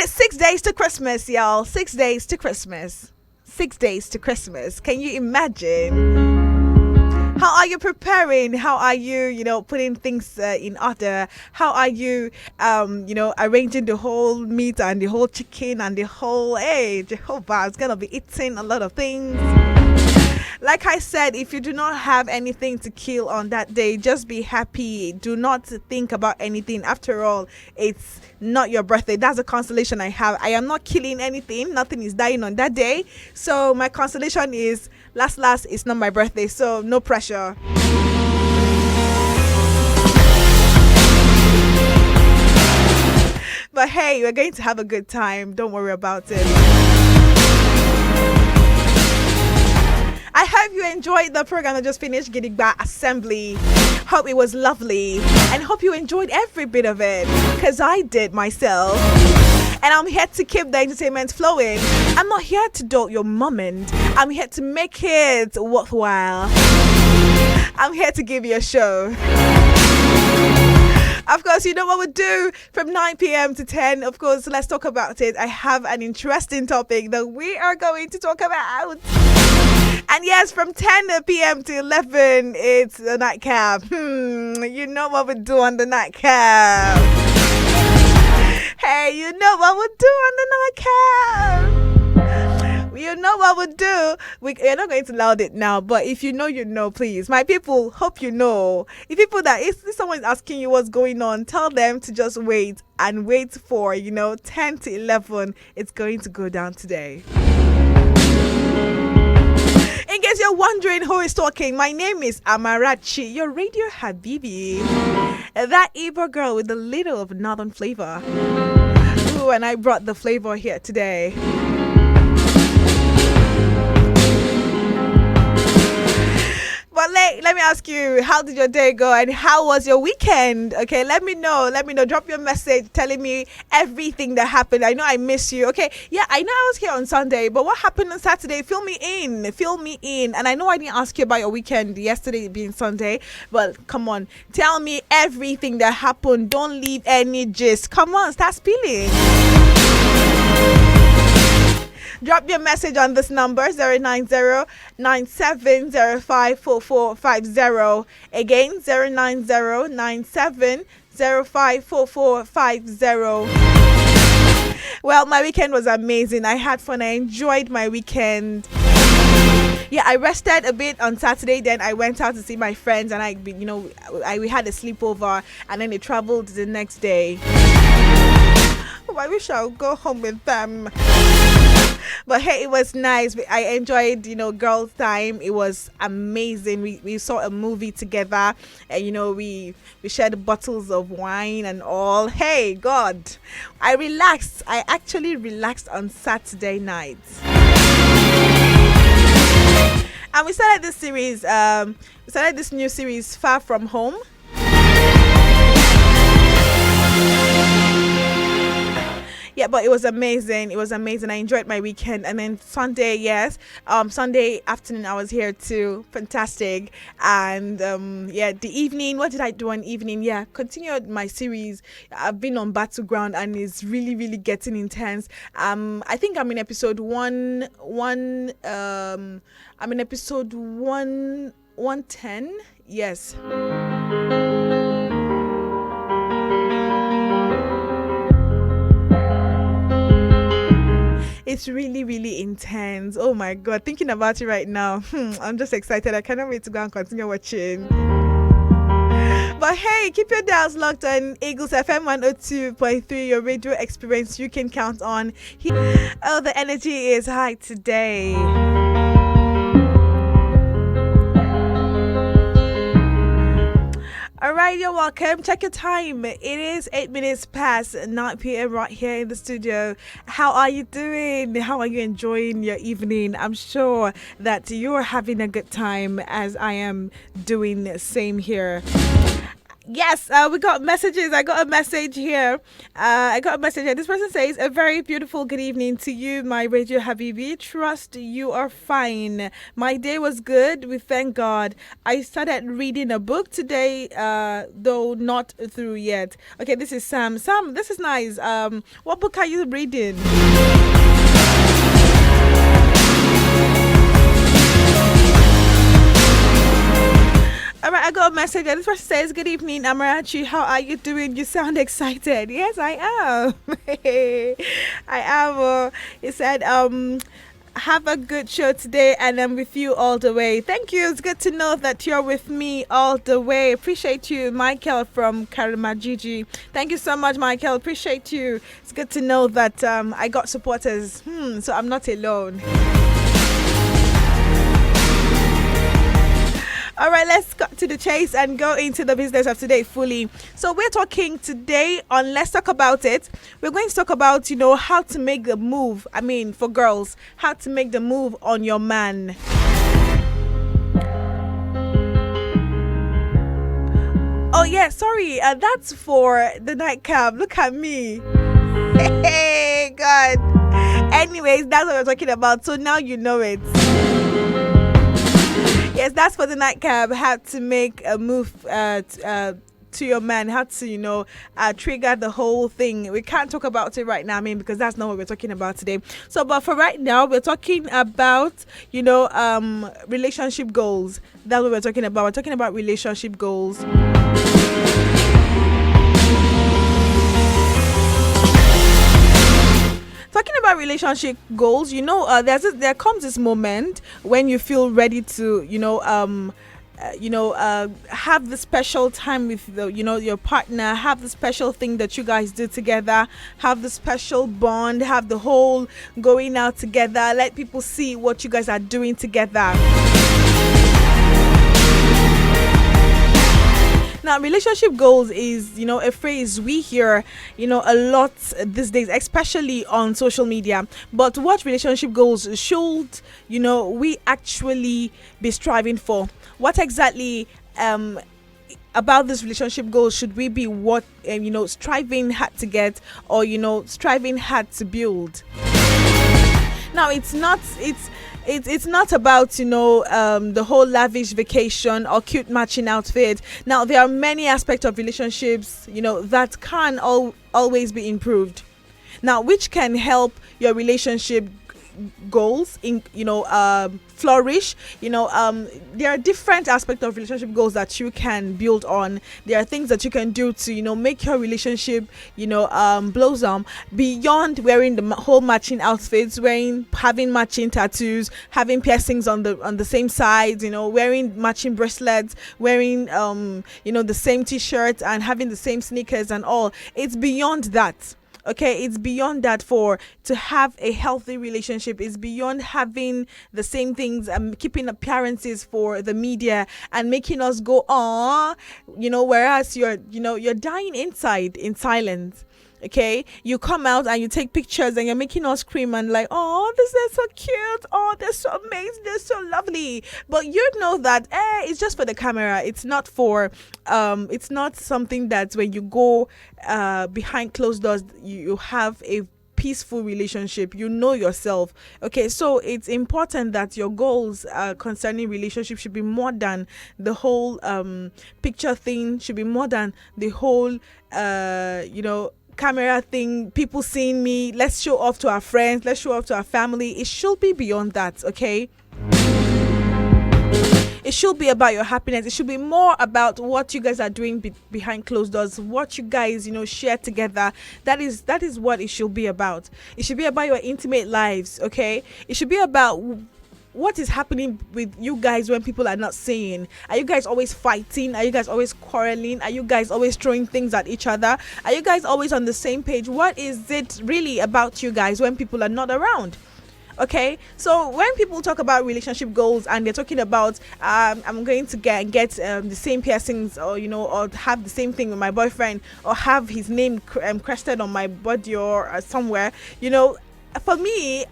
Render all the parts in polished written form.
It's 6 days to Christmas, y'all. 6 days to Christmas. 6 days to Christmas. Can you imagine? How are you preparing? How are you, putting things in order? How are you, arranging the whole meat and the whole chicken and the whole, hey, Jehovah, it's going to be eating a lot of things. Like I said, if you do not have anything to kill on that day, just be happy. Do not think about anything. After all, it's not your birthday. That's a consolation I have. I am not killing anything. Nothing is dying on that day. So my consolation is, last, it's not my birthday. So no pressure. But hey, we're going to have a good time. Don't worry about it. I hope you enjoyed the program I just finished, Gidigba Assembly. Hope it was lovely and hope you enjoyed every bit of it, because I did myself. And I'm here to keep the entertainment flowing. I'm not here to dote your moment. I'm here to make it worthwhile. I'm here to give you a show. Of course, you know what we do from 9 p.m. to 10. Of course, let's talk about it. I have an interesting topic that we are going to talk about. And yes, from 10 p.m. to 11, it's the nightcap. You know what we do on the nightcap. Hey, you know what we do on the nightcap. You know what we do. We're not going to loud it now, but if you know, you know, please. My people, hope you know. If someone is asking you what's going on, tell them to just wait and wait for, 10 to 11. It's going to go down today. In case you're wondering who is talking, my name is Amarachi, your radio Habibi. That Igbo girl with a little of northern flavor. Ooh, and I brought the flavor here today. But let me ask you, how did your day go and how was your weekend? Okay, let me know. Drop your message telling me everything that happened. I know I miss you. Okay, yeah, I know I was here on Sunday, but what happened on Saturday? Fill me in. And I know I didn't ask you about your weekend yesterday being Sunday, but come on, tell me everything that happened. Don't leave any gist. Come on, start spilling. Drop your message on this number 090-9705-4450. Again, 090-9705-4450. Well, my weekend was amazing. I had fun. I enjoyed my weekend. Yeah, I rested a bit on Saturday. Then I went out to see my friends, and we had a sleepover, and then they traveled the next day. Oh, I wish I would go home with them. But hey, it was nice. I enjoyed, girls' time. It was amazing. We saw a movie together, and we shared bottles of wine and all. Hey, God, I relaxed. I actually relaxed on Saturday night. And we started this series. We started this new series, Far From Home. Yeah, but it was amazing. I enjoyed my weekend. And then Sunday, Sunday afternoon I was here too. Fantastic. And the evening, what did I do on evening? Yeah, continued my series. I've been on Battleground and it's really, really getting intense. I think I'm in episode 110. Yes. It's really, really intense. Oh my God, thinking about it right now. I'm just excited. I cannot wait to go and continue watching. But hey, keep your dials locked on Eagles FM 102.3, your radio experience you can count on. Oh, the energy is high today. All right, you're welcome. Check your time. It is 8 minutes past 9 p.m. right here in the studio. How are you doing? How are you enjoying your evening? I'm sure that you're having a good time as I am doing the same here. Yes, we got messages. I got a message here. I got a message here. This person says, "A very beautiful good evening to you, my Radio Habibi. Trust you are fine. My day was good. We thank God. I started reading a book today, though not through yet." Okay, this is Sam. Sam, this is nice. What book are you reading? All right, I got a message. This person says, "Good evening, Amarachi. How are you doing? You sound excited." Yes, I am. I am. He said, "Have a good show today, and I'm with you all the way." Thank you. It's good to know that you're with me all the way. Appreciate you, Michael from Karamajiji. Thank you so much, Michael. Appreciate you. It's good to know that I got supporters. So I'm not alone. All right, let's cut to the chase and go into the business of today fully. So we're talking today on Let's Talk About It. We're going to talk about, how to make the move. I mean, for girls, how to make the move on your man. Oh, yeah, sorry. That's for the nightcap. Look at me. Hey, God. Anyways, that's what we're talking about. So now you know it. Yes, that's for the nightcap. How to make a move to your man. How to, trigger the whole thing. We can't talk about it right now, because that's not what we're talking about today. So, but for right now, we're talking about, relationship goals. That's what we're talking about. We're talking about relationship goals. Talking about relationship goals, there comes this moment when you feel ready to, have the special time with your partner, have the special thing that you guys do together, have the special bond, have the whole going out together, let people see what you guys are doing together. Now, relationship goals is, a phrase we hear, a lot these days, especially on social media. But what relationship goals should, we actually be striving for? What exactly about this relationship goals should we be striving hard to get, or, striving hard to build? Now, it's not about the whole lavish vacation or cute matching outfit. Now, there are many aspects of relationships that can always be improved, now, which can help your relationship goals in flourish. There are different aspects of relationship goals that you can build on. There are things that you can do to make your relationship blossom beyond wearing the whole matching outfits, having matching tattoos, having piercings on the same sides, wearing matching bracelets, wearing the same t-shirts and having the same sneakers and all. It's beyond that. Okay, it's beyond that. To have a healthy relationship is beyond having the same things, keeping appearances for the media and making us go, whereas you're dying inside in silence. Okay, you come out and you take pictures and you're making us scream and like, "Oh, this is so cute. Oh, they're so amazing. They're so lovely." But you know that it's just for the camera. It's not for it's not something that when you go behind closed doors, you have a peaceful relationship. You know yourself. Okay, so it's important that your goals concerning relationship should be more than the whole picture thing, should be more than the whole camera thing, people seeing me, let's show off to our friends, let's show off to our family. It should be beyond that. Okay, it should be about your happiness. It should be more about what you guys are doing behind closed doors, what you guys share together. That is what it should be about. It should be about your intimate lives. Okay, it should be about what is happening with you guys when people are not seeing. Are you guys always fighting? Are you guys always quarreling? Are you guys always throwing things at each other? Are you guys always on the same page? What is it really about you guys when people are not around? Okay, so when people talk about relationship goals and they're talking about I'm going to get the same piercings, or or have the same thing with my boyfriend, or have his name crested on my body or somewhere, for me,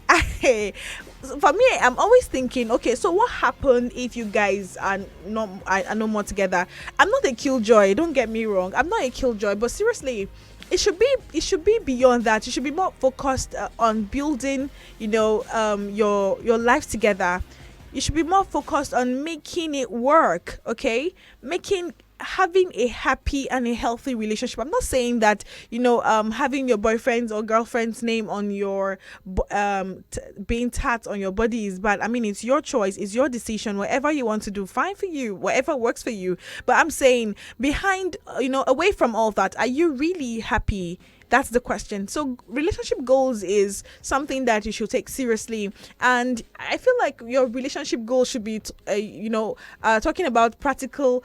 for me, I'm always thinking, okay, so what happened if you guys are no more together? I'm not a killjoy, don't get me wrong, I'm not a killjoy, but seriously, it should be beyond that. You should be more focused on building, your life together. You should be more focused on making it work, okay? Making having a happy and a healthy relationship. I'm not saying that, having your boyfriend's or girlfriend's name on your being tat on your body is bad. I mean, it's your choice, it's your decision. Whatever you want to do, fine for you, whatever works for you. But I'm saying, behind, away from all that, are you really happy? That's the question. So relationship goals is something that you should take seriously, and I feel like your relationship goals should be talking about practical,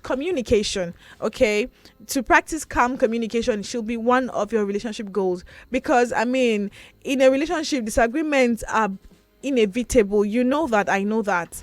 communication. Okay, to practice calm communication should be one of your relationship goals, because I mean, in a relationship, disagreements are inevitable. You know that, I know that.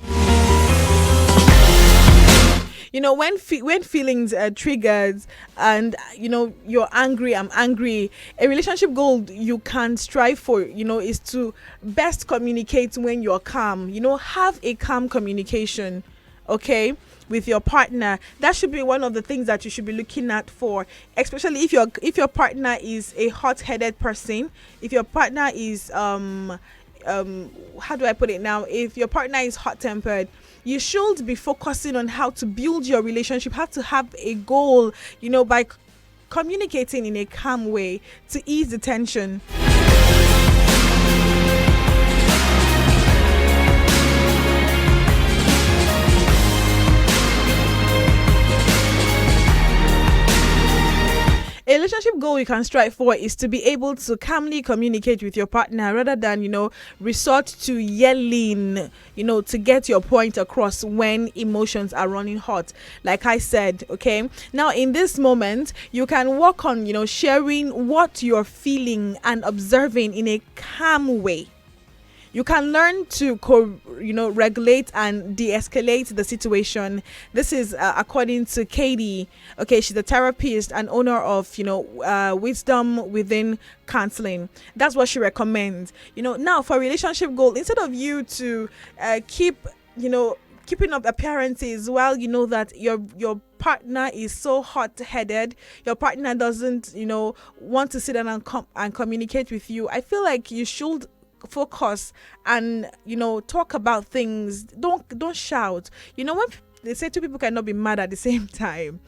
When feelings are triggered, and you're angry, I'm angry, a relationship goal you can strive for, is to best communicate when you're calm. Have a calm communication, okay, with your partner. That should be one of the things that you should be looking at for, especially if your partner is a hot-headed person, if your partner is how do I put it now, if your partner is hot-tempered. You should be focusing on how to build your relationship, how to have a goal, by communicating in a calm way to ease the tension. A relationship goal you can strive for is to be able to calmly communicate with your partner rather than, resort to yelling, to get your point across when emotions are running hot. Like I said, okay? Now, in this moment, you can work on, sharing what you're feeling and observing in a calm way. You can learn to regulate and de-escalate the situation. This is according to Katie. Okay, she's a therapist and owner of Wisdom Within Counseling. That's what she recommends. Now for relationship goal, instead of you to keeping up appearances while you know that your partner is so hot-headed, your partner doesn't want to sit down and communicate with you, I feel like you should focus and talk about things. Don't shout. When they say two people cannot be mad at the same time,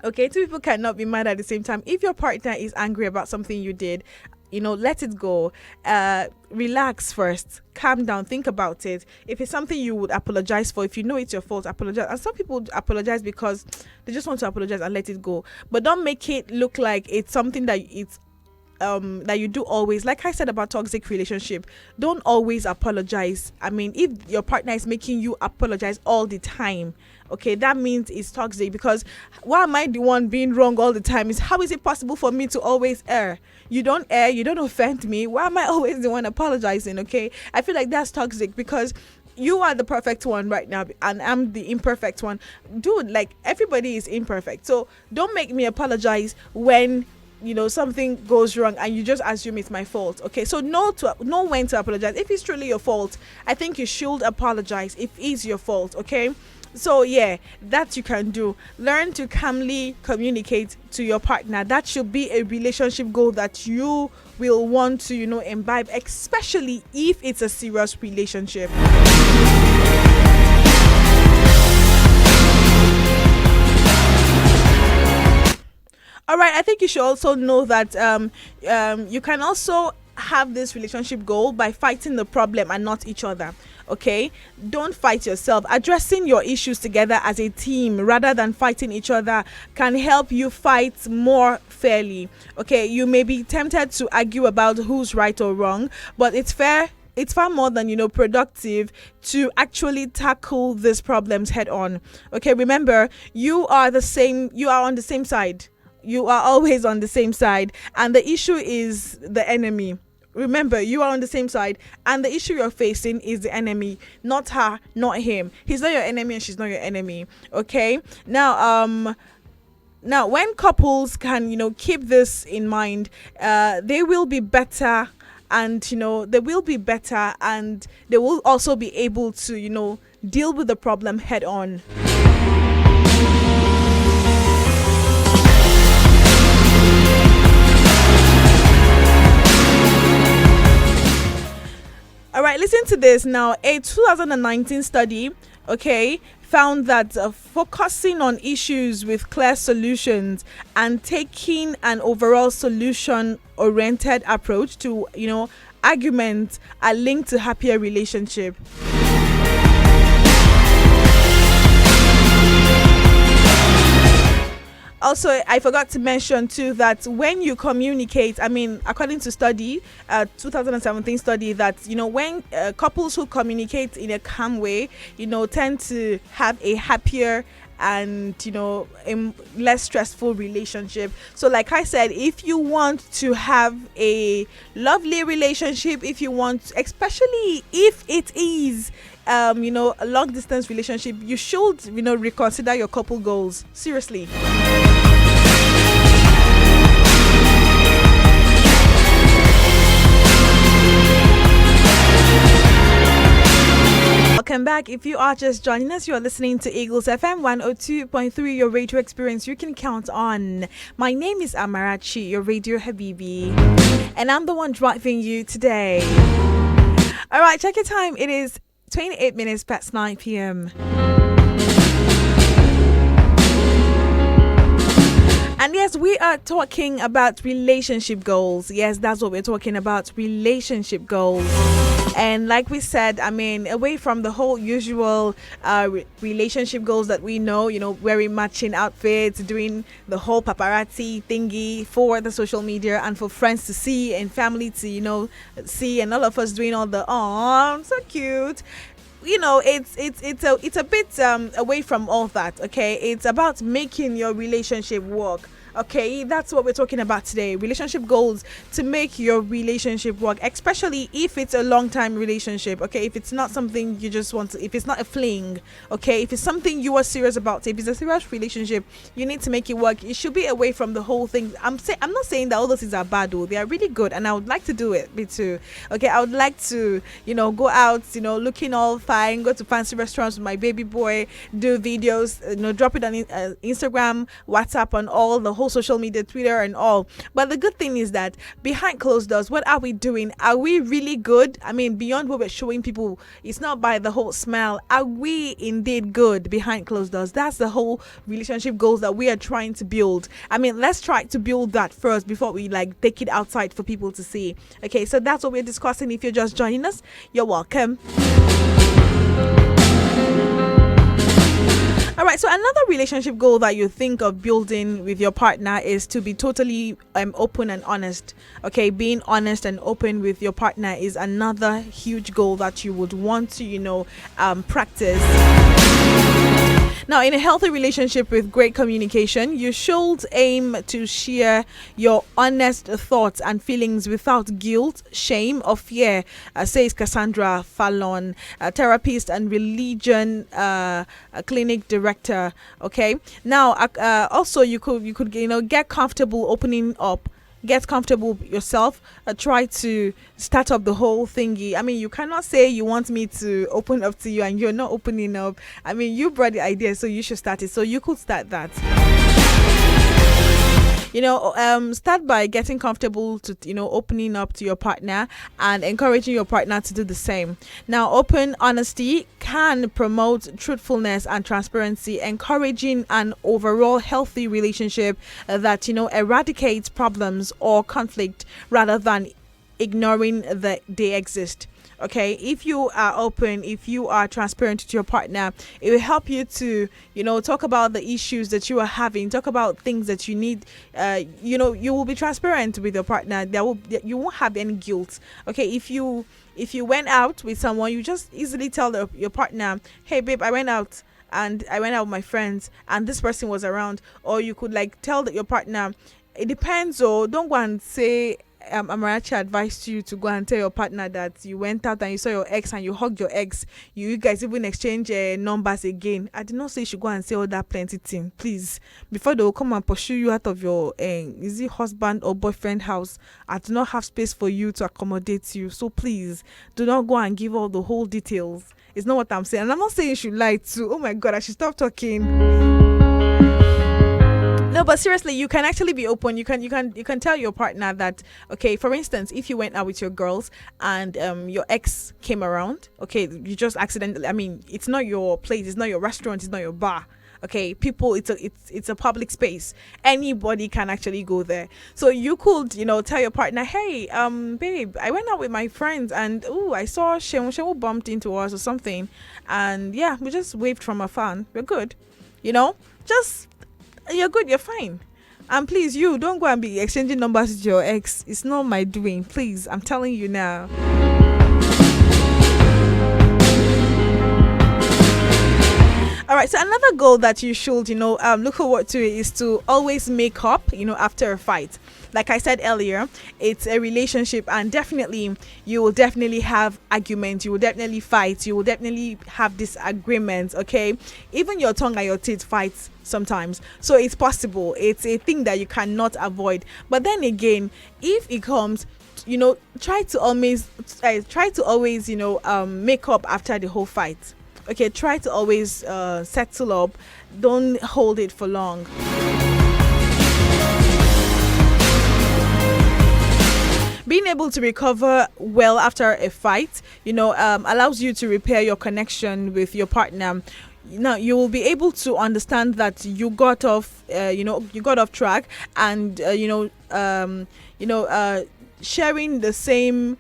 okay, two people cannot be mad at the same time. If your partner is angry about something you did, let it go. Relax first, calm down, think about it. If it's something you would apologize for, if you know it's your fault, apologize. And some people apologize because they just want to apologize and let it go, but don't make it look like it's something that you do always. Like I said about toxic relationship, don't always apologize. I mean, if your partner is making you apologize all the time, okay, that means it's toxic, because why am I the one being wrong all the time? How is it possible for me to always err? You don't err, you don't offend me, why am I always the one apologizing? Okay, I feel like that's toxic, because you are the perfect one right now and I'm the imperfect one. Dude, like, everybody is imperfect, so don't make me apologize when something goes wrong and you just assume it's my fault. Okay, so know when to apologize. If it's truly your fault, I think you should apologize if it's your fault. Okay, so yeah, that you can do. Learn to calmly communicate to your partner. That should be a relationship goal that you will want to imbibe, especially if it's a serious relationship. All right, I think you should also know that you can also have this relationship goal by fighting the problem and not each other. Okay, don't fight yourself. Addressing your issues together as a team rather than fighting each other can help you fight more fairly. Okay, you may be tempted to argue about who's right or wrong, but it's far more than productive to actually tackle these problems head on. Okay, remember, you are on the same side. You are always on the same side, and the issue is the enemy. Remember, you are on the same side, and the issue you're facing is the enemy, not her, not him. He's not your enemy and she's not your enemy. Okay, now when couples can keep this in mind, they will be better and they will be better, and they will also be able to deal with the problem head on. All right, listen to this now. A 2019 study, found that focusing on issues with clear solutions and taking an overall solution-oriented approach to, arguments are linked to happier relationship. Also, I forgot to mention too that when you communicate, according to study, 2017 study, that when couples who communicate in a calm way, tend to have a happier and a less stressful relationship. So like I said, if you want to have a lovely relationship, if you want, especially if it is a long distance relationship, you should reconsider your couple goals seriously. Welcome back. If you are just joining us, you are listening to Eagles FM 102.3, your radio experience you can count on. My name is Amarachi, your radio Habibi, and I'm the one driving you today. All right, check your time. It is 28 minutes past 9 p.m. And yes, we are talking about relationship goals. Yes, that's what we're talking about, relationship goals. And like we said, away from the whole usual relationship goals that we know, wearing matching outfits, doing the whole paparazzi thingy for the social media and for friends to see and family to, see, and all of us doing all the, oh, so cute. It's a bit away from all that. It's about making your relationship work. That's what we're talking about today. Relationship goals to make your relationship work, especially if it's a long-time relationship. If it's not something you just want to, if it's not a fling, if it's something you are serious about, if it's a serious relationship, you need to make it work. It should be away from the whole thing. I'm not saying that all those things are bad, though. They are really good, and I would like to do it, me too. I would like to, go out, looking all fine, go to fancy restaurants with my baby boy, do videos, drop it on Instagram, WhatsApp, on all the whole social media, Twitter and all. But the good thing is that behind closed doors, what are we doing? Are we really good? Beyond what we're showing people, it's not by the whole smell. Are we indeed good behind closed doors? That's the whole relationship goals that we are trying to build. Let's try to build that first before we take it outside for people to see. So that's what we're discussing. If you're just joining us, you're welcome. All right, so another relationship goal that you think of building with your partner is to be totally open and honest. Being honest and open with your partner is another huge goal that you would want to, practice. Now, in a healthy relationship with great communication, you should aim to share your honest thoughts and feelings without guilt, shame, or fear, says Cassandra Fallon, a therapist and religion clinic director. Now, also you could get comfortable opening up. Get comfortable yourself. Try to start up the whole thingy. You cannot say you want me to open up to you and you're not opening up. You brought the idea, so you should start it. So you could start that. Start by getting comfortable to, opening up to your partner and encouraging your partner to do the same. Now, open honesty can promote truthfulness and transparency, encouraging an overall healthy relationship that, eradicates problems or conflict rather than ignoring that they exist. If you are open, if you are transparent to your partner, it will help you to, talk about the issues that you are having, talk about things that you need. You will be transparent with your partner. You won't have any guilt. If you went out with someone, you just easily tell your partner, hey babe, I went out with my friends and this person was around. Or you could tell your partner, it depends, or don't go and say Amarachi advised you to go and tell your partner that you went out and you saw your ex and you hugged your ex, you guys even exchange numbers again. I did not say you should go and say all that plenty thing, please. Before they will come and pursue you out of your is it husband or boyfriend house, I do not have space for you to accommodate you. So please do not go and give all the whole details. It's not what I'm saying. And I'm not saying you should lie too. Oh my God, I should stop talking. No, but seriously, you can actually be open. You can tell your partner that, okay, for instance, if you went out with your girls and your ex came around, okay, you just accidentally, I mean, it's not your place, it's not your restaurant, it's not your bar. Okay, people, it's a public space. Anybody can actually go there. So you could, tell your partner, hey, babe, I went out with my friends and I saw Shemu bumped into us or something, and yeah, we just waved from afar. We're good, just. You're good, you're fine. And please, you don't go and be exchanging numbers with your ex. It's not my doing. Please, I'm telling you now. All right, so another goal that you should, look forward to is to always make up, after a fight. Like I said earlier, it's a relationship, and definitely you will definitely have arguments, you will definitely fight, you will definitely have disagreements, okay? Even your tongue and your teeth fights sometimes. So it's possible. It's a thing that you cannot avoid. But then again, if it comes, try to always, make up after the whole fight. Okay, try to always settle up. Don't hold it for long. Being able to recover well after a fight, allows you to repair your connection with your partner. Now you will be able to understand that you got off track, and sharing the same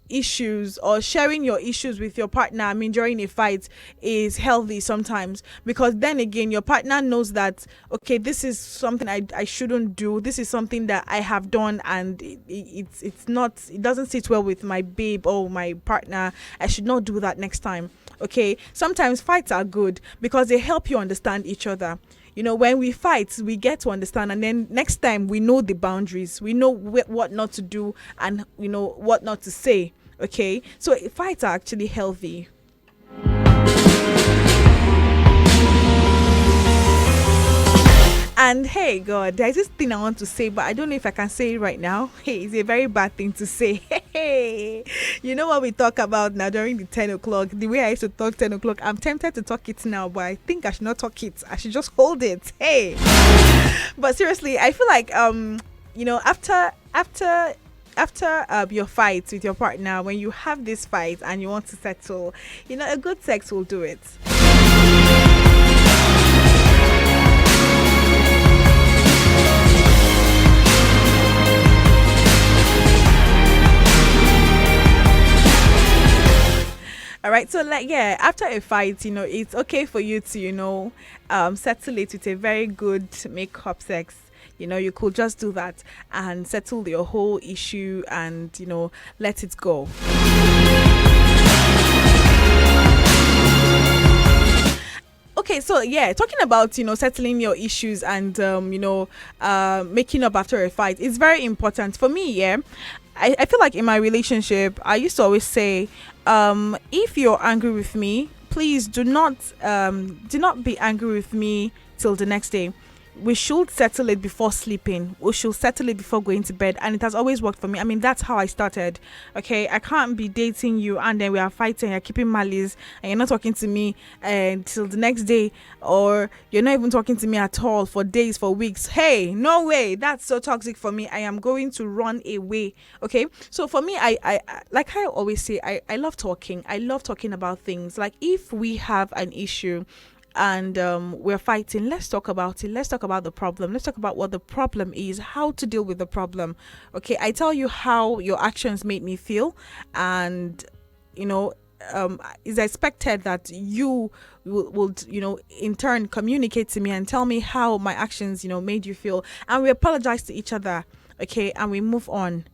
issues or sharing your issues with your partner, during a fight is healthy sometimes, because then again your partner knows that, okay, this is something I shouldn't do, this is something that I have done, and it doesn't sit well with my babe or my partner. I should not do that next time. Okay, sometimes fights are good because they help you understand each other. When we fight, we get to understand, and then next time we know the boundaries, we know what not to do, and what not to say. Okay, so fights are actually healthy. And hey, God, there's this thing I want to say, but I don't know if I can say it right now. Hey, it's a very bad thing to say. Hey, what we talk about now during the 10 o'clock, the way I used to talk 10 o'clock, I'm tempted to talk it now, but I think I should not talk it. I should just hold it. Hey, but seriously, I feel like, after your fight with your partner, when you have this fight and you want to settle, a good sex will do it. All right, so after a fight, it's okay for you to, settle it with a very good make-up sex. You could just do that and settle your whole issue and, let it go. Okay, so talking about settling your issues and making up after a fight is very important for me. I feel like in my relationship, I used to always say, if you're angry with me, please do not be angry with me till the next day. We should settle it before sleeping. We should settle it before going to bed. And it has always worked for me. That's how I started. Okay, I can't be dating you and then we are fighting, you're keeping malice, and you're not talking to me until the next day, or you're not even talking to me at all for days, for weeks. Hey, no way. That's so toxic for me. I am going to run away. Okay, so for me, I like I always say, I love talking. I love talking about things. Like if we have an issue and we're fighting, let's talk about it. Let's talk about the problem. Let's talk about what the problem is, how to deal with the problem. Okay, I tell you how your actions made me feel, and it's expected that you will in turn communicate to me and tell me how my actions made you feel, and we apologize to each other. Okay, and we move on.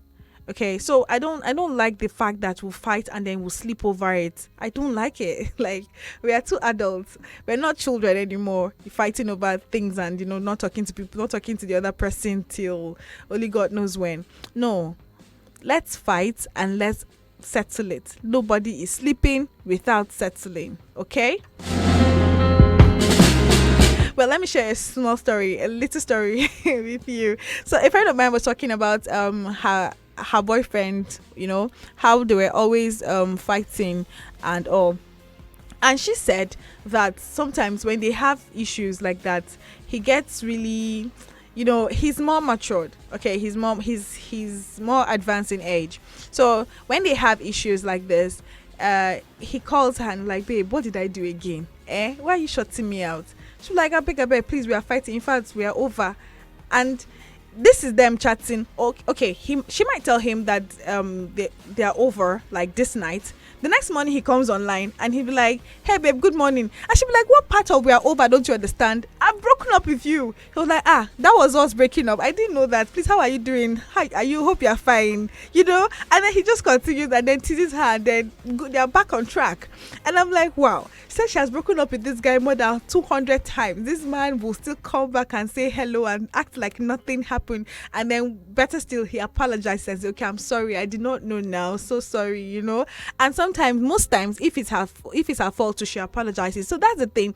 Okay, so I don't like the fact that we'll fight and then we'll sleep over it. I don't like it. Like, we are two adults. We're not children anymore. You're fighting over things and, not talking to people, not talking to the other person till only God knows when. No, let's fight and let's settle it. Nobody is sleeping without settling. Okay. Well, let me share a small story, a little story with you. So a friend of mine was talking about her boyfriend, how they were always fighting and all. And she said that sometimes when they have issues like that, he gets really, he's more matured. Okay, he's more advanced in age. So when they have issues like this, he calls her and like, babe, what did I do again? Why are you shutting me out? She's like, I beg, please, we are fighting. In fact, we are over. And this is them chatting. Okay, she might tell him that they are over like this night. The next morning he comes online and he'll be like, hey babe, good morning. And she'll be like, what part of we are over don't you understand? I've broken up with you. He was like, that was us breaking up. I didn't know that. Please, how are you doing? Hi, are you? Hope you're fine. And then he just continues and then teases her and then they are back on track. And I'm like, wow. She said she has broken up with this guy more than 200 times. This man will still come back and say hello and act like nothing happened. And then better still, he apologizes and says, okay, I'm sorry. I did not know now. So sorry, And sometimes, most times, if it's her fault, she apologizes. So that's the thing.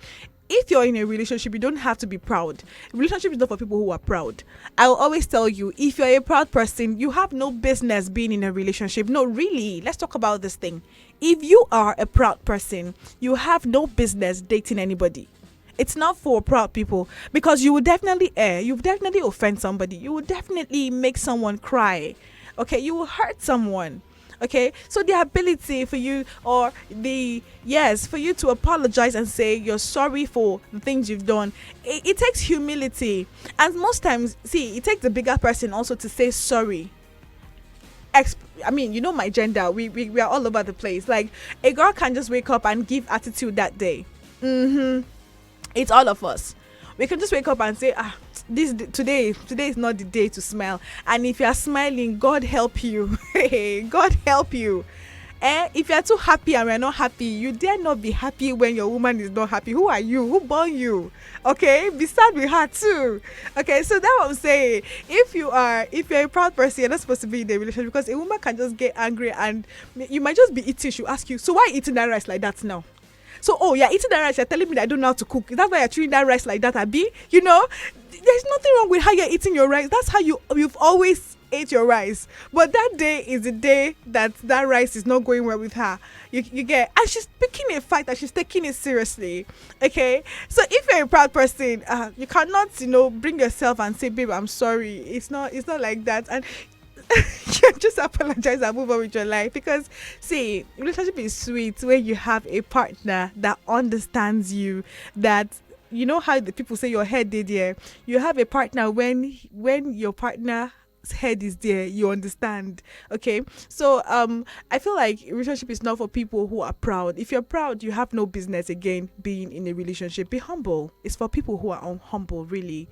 If you're in a relationship, you don't have to be proud. A relationship is not for people who are proud. I will always tell you, if you're a proud person, you have no business being in a relationship. No, really. Let's talk about this thing. If you are a proud person, you have no business dating anybody. It's not for proud people, because you will definitely you will definitely offend somebody. You will definitely make someone cry. Okay, you will hurt someone. Okay, so the ability for you for you to apologize and say you're sorry for the things you've done, it takes humility. And most times, it takes the bigger person also to say sorry. My gender, we are all over the place. Like, a girl can just wake up and give attitude that day. It's all of us. We can just wake up and say, today is not the day to smile. And if you are smiling, God help you. God help you. If you are too happy and we are not happy, you dare not be happy when your woman is not happy. Who are you? Who born you? Okay, be sad with her too. Okay, so that's what I'm saying. If you're a proud person, you're not supposed to be in a relationship, because a woman can just get angry and you might just be eating. She'll ask you, so why are you eating that rice like that now? So, you're eating that rice, you're telling me that I don't know how to cook. Is that why you're chewing that rice like that, Abby? There's nothing wrong with how you're eating your rice. That's how you've always ate your rice. But that day is the day that rice is not going well with her. You get, and she's picking a fight and she's taking it seriously. Okay? So if you're a proud person, you cannot, bring yourself and say, babe, I'm sorry. It's not like that. And you just apologize and move on with your life, because relationship is sweet when you have a partner that understands you, that how the people say your head did there. You have a partner when your partner's head is there, you understand. Okay, so I feel like relationship is not for people who are proud. If you're proud, you have no business again being in a relationship. Be humble. It's for people who are humble, really.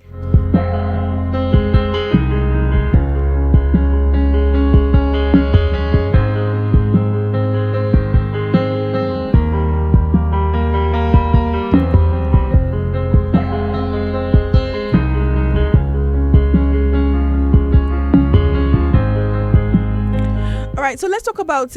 So let's talk about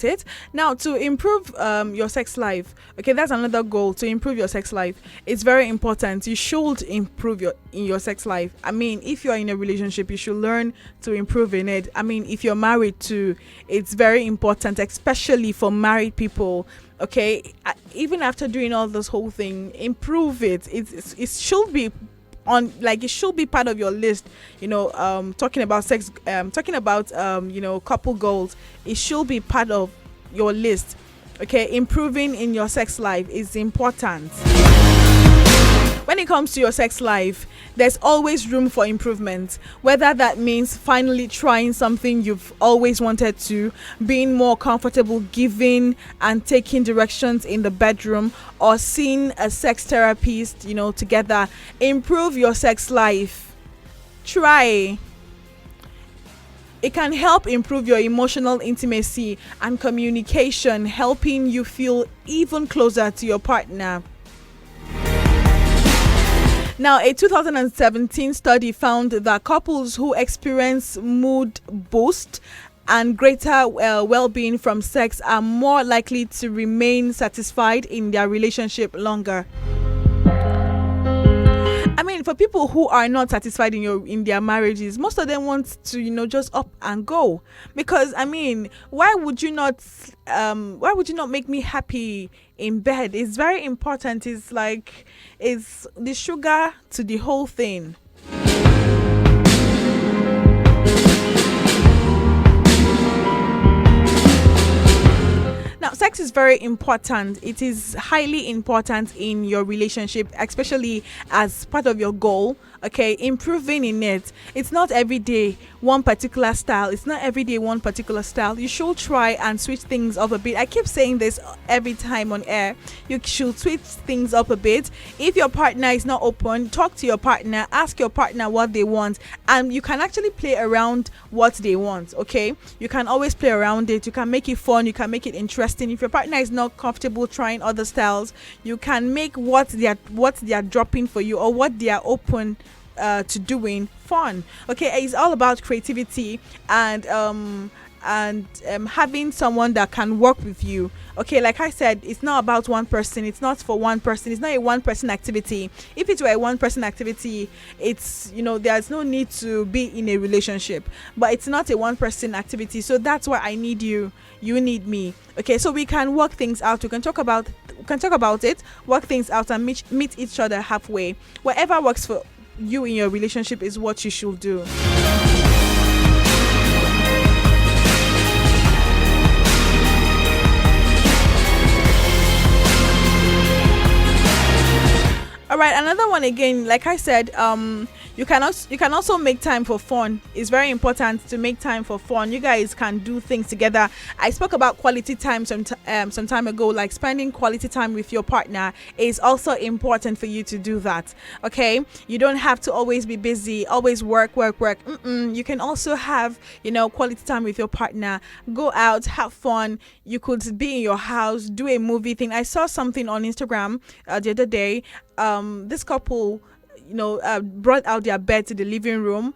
it now. To improve your sex life, okay, that's another goal. To improve your sex life, it's very important. You should improve your sex life. If you're in a relationship, you should learn to improve in it. If you're married too, it's very important, especially for married people. Okay, even after doing all this whole thing, improve it. It should be it should be part of your list. Talking about sex, talking about couple goals, it should be part of your list. Okay, improving in your sex life is important. When it comes to your sex life, there's always room for improvement, whether that means finally trying something you've always wanted to, being more comfortable giving and taking directions in the bedroom, or seeing a sex therapist, together. Improve your sex life. Try. It can help improve your emotional intimacy and communication, helping you feel even closer to your partner. Now, a 2017 study found that couples who experience mood boost and greater well-being from sex are more likely to remain satisfied in their relationship longer. I mean, for people who are not satisfied in their marriages, most of them want to, just up and go. Because I mean, why would you not make me happy in bed? It's very important. It's the sugar to the whole thing. Now, sex is very important. It is highly important in your relationship, especially as part of your goal. Okay, improving in it. It's not every day one particular style. It's not every day one particular style. You should try and switch things up a bit. I keep saying this every time on air. You should switch things up a bit. If your partner is not open, talk to your partner, ask your partner what they want, and you can actually play around what they want. Okay, you can always play around it. You can make it fun. You can make it interesting. If your partner is not comfortable trying other styles, you can make what they are dropping for you or what they are open to doing fun. Okay, it's all about creativity and having someone that can work with you. Okay, like I said, it's not about one person. It's not for one person. It's not a one person activity. If it were a one person activity, it's there's no need to be in a relationship. But it's not a one person activity, so that's why I need you. You need me. Okay, so we can work things out. We can talk about it, work things out, and meet each other halfway. Whatever works for you in your relationship is what you should do. All right, another one again. Like I said, you can also make time for fun. It's very important to make time for fun. You guys can do things together. I spoke about quality time some time ago. Like spending quality time with your partner is also important for you to do that. Okay, you don't have to always be busy, always work. You can also have quality time with your partner. Go out, have fun. You could be in your house, do a movie thing. I saw something on Instagram the other day. This couple brought out their bed to the living room,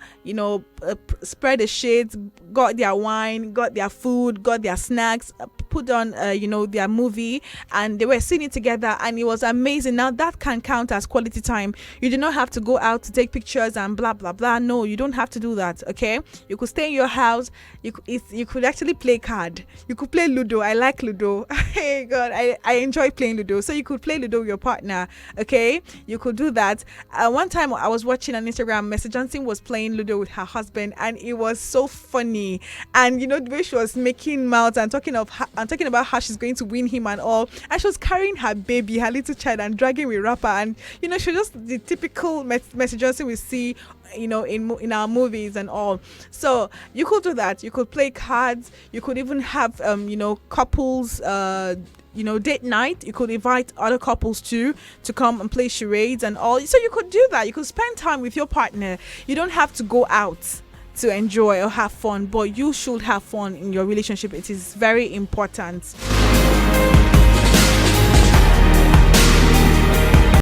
spread the shades, got their wine, got their food, got their snacks, put on their movie, and they were seeing it together, and it was amazing. Now that can count as quality time. You do not have to go out to take pictures and blah blah blah. No, you don't have to do that. Okay, you could stay in your house. You could actually play card. You could play Ludo. I like Ludo. Hey God, I enjoy playing Ludo. So you could play Ludo with your partner. Okay, you could do that. One time I was watching on Instagram, Mr. Johnson was playing Ludo with her husband, and it was so funny. And the way she was making mouths and talking about how she's going to win him and all, and she was carrying her baby, her little child, and dragging with rapper, and she was just the typical Mr. Johnson we see in our movies and all. So you could do that. You could play cards. You could even have couples date night. You could invite other couples too to come and play charades and all. So you could do that. You could spend time with your partner. You don't have to go out to enjoy or have fun, but you should have fun in your relationship. It is very important.